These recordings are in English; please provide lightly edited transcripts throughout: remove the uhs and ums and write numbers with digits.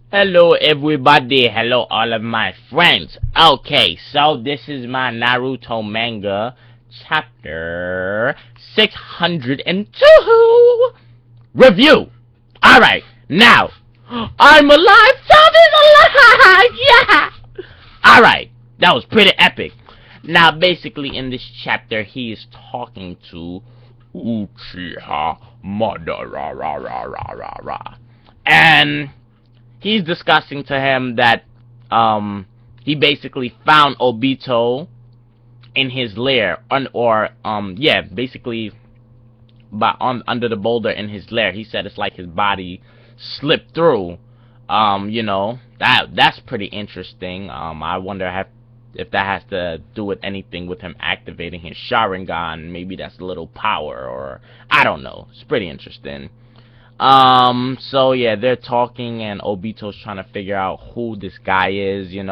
Hello everybody, hello all of my friends. Okay, so this is my Naruto Manga chapter 602 review. Alright, now, I'm alive, Tommy's alive, yeah! Alright, that was pretty epic. Now, basically in this chapter, he is talking to Uchiha Madara, and he's discussing to him that he basically found Obito in his lair, basically under the boulder in his lair. He said it's like his body slipped through. That's pretty interesting. I wonder if that has to do with anything with him activating his Sharingan. Maybe that's a little power, or I don't know. It's pretty interesting. So yeah, they're talking and Obito's trying to figure out who this guy is, and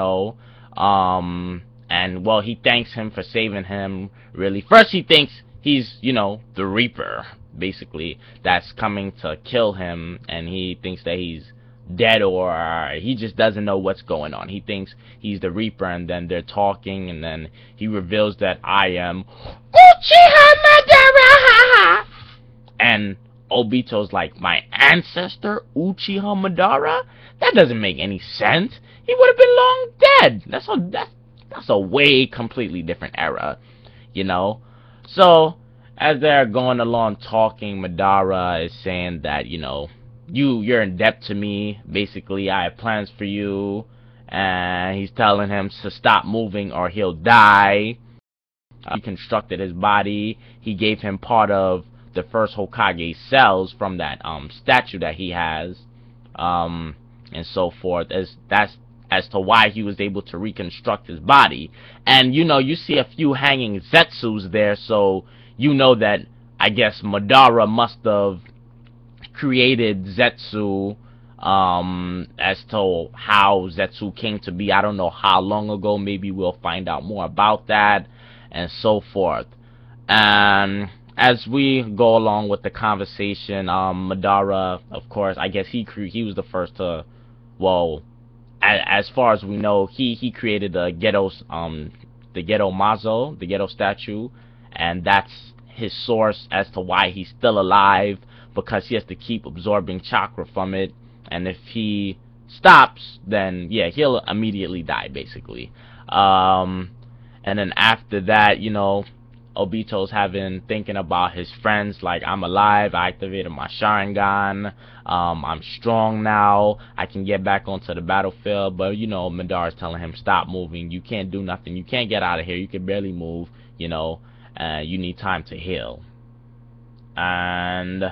well, he thanks him for saving him, really. First he thinks he's, the Reaper, basically, that's coming to kill him, and he thinks that he's dead, or he just doesn't know what's going on. He thinks he's the Reaper, and then they're talking, and then he reveals that I am Uchiha Madara! And Obito's like, my ancestor, Uchiha Madara? That doesn't make any sense. He would have been long dead. That's a way completely different era, So, as they're going along talking, Madara is saying that, you're in debt to me. Basically, I have plans for you. And he's telling him to stop moving or he'll die. He reconstructed his body. He gave him part of the first Hokage cells from that statue that he has, and so forth. That's as to why he was able to reconstruct his body. And you see a few hanging Zetsus there, so that I guess Madara must have created Zetsu. As to how Zetsu came to be, I don't know how long ago. Maybe we'll find out more about that, and so forth. And as we go along with the conversation, Madara, of course, I guess he was the first to, well, as far as we know, he created the Geto Mazo, the Geto statue, and that's his source as to why he's still alive, because he has to keep absorbing chakra from it, and if he stops, then yeah, he'll immediately die, basically. And then after that, Obito's thinking about his friends, like, I'm alive, I activated my Sharingan, I'm strong now, I can get back onto the battlefield, but, Madara's telling him, stop moving, you can't do nothing, you can't get out of here, you can barely move, you need time to heal. And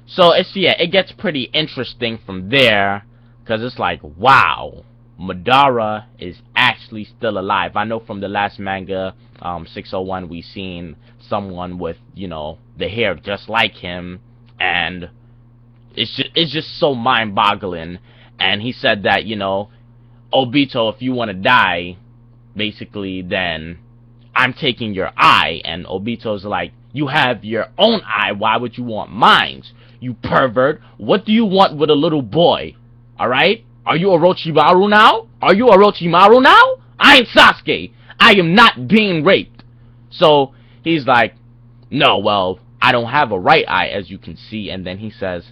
so, it gets pretty interesting from there, because it's like, wow, Madara is actually still alive. I know from the last manga, 601, we seen someone with, the hair just like him, and it's just so mind-boggling. And he said that, Obito, if you want to die, basically, then I'm taking your eye. And Obito's like, you have your own eye, why would you want mine? You pervert, what do you want with a little boy? Alright? Are you Orochimaru now? Are you Orochimaru now? I ain't Sasuke. I am not being raped. So, he's like, no, well, I don't have a right eye, as you can see. And then he says,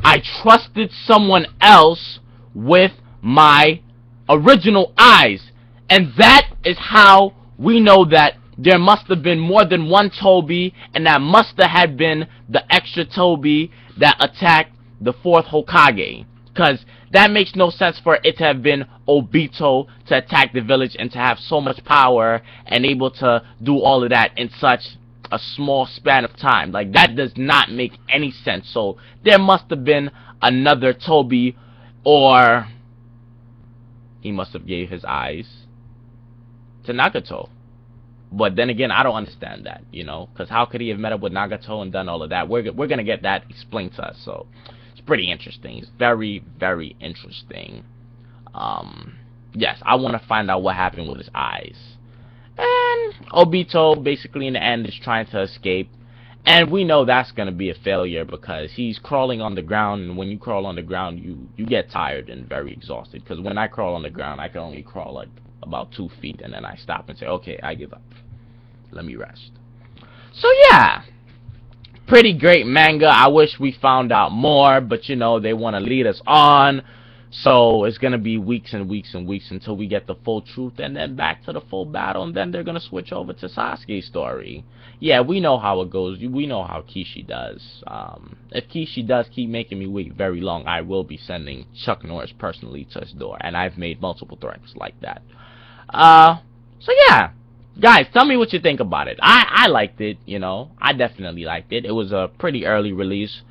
I trusted someone else with my original eyes. And that is how we know that there must have been more than one Toby, and that must have been the extra Toby that attacked the fourth Hokage. Because that makes no sense for it to have been Obito to attack the village and to have so much power and able to do all of that in such a small span of time. Like, that does not make any sense. So there must have been another Toby, or he must have gave his eyes to Nagato. But then again, I don't understand that, because how could he have met up with Nagato and done all of that? We're gonna get that explained to us. So it's pretty interesting. It's very, very interesting. Yes, I want to find out what happened with his eyes. And Obito, basically, in the end, is trying to escape. And we know that's gonna be a failure because he's crawling on the ground, and when you crawl on the ground, you get tired and very exhausted. Because when I crawl on the ground, I can only crawl like about 2 feet, and then I stop and say, okay, I give up. Let me rest. So yeah, pretty great manga. I wish we found out more, but you know, they want to lead us on. So it's going to be weeks and weeks and weeks until we get the full truth, and then back to the full battle, and then they're going to switch over to Sasuke's story. Yeah, we know how it goes. We know how Kishi does. If Kishi does keep making me wait very long, I will be sending Chuck Norris personally to his door, and I've made multiple threats like that. So yeah, guys, tell me what you think about it. I liked it, you know. I definitely liked it. It was a pretty early release.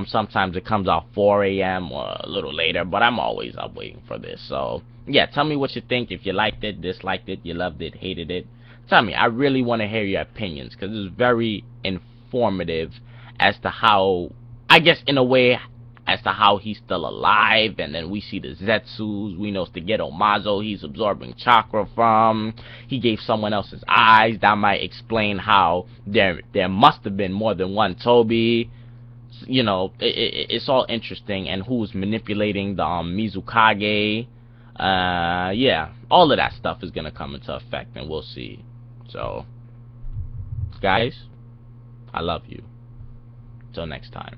Sometimes it comes out 4 a.m. or a little later, but I'm always up waiting for this. So yeah, tell me what you think. If you liked it, disliked it, you loved it, hated it. Tell me. I really want to hear your opinions because it's very informative as to how, I guess in a way, as to how he's still alive. And then we see the Zetsus. We know Shigeru Mazo he's absorbing chakra from. He gave someone else his eyes. That might explain how there must have been more than one Toby. You know, it's all interesting. And who's manipulating the Mizukage. Yeah, all of that stuff is gonna come into effect, and we'll see. So guys, I love you. Till next time.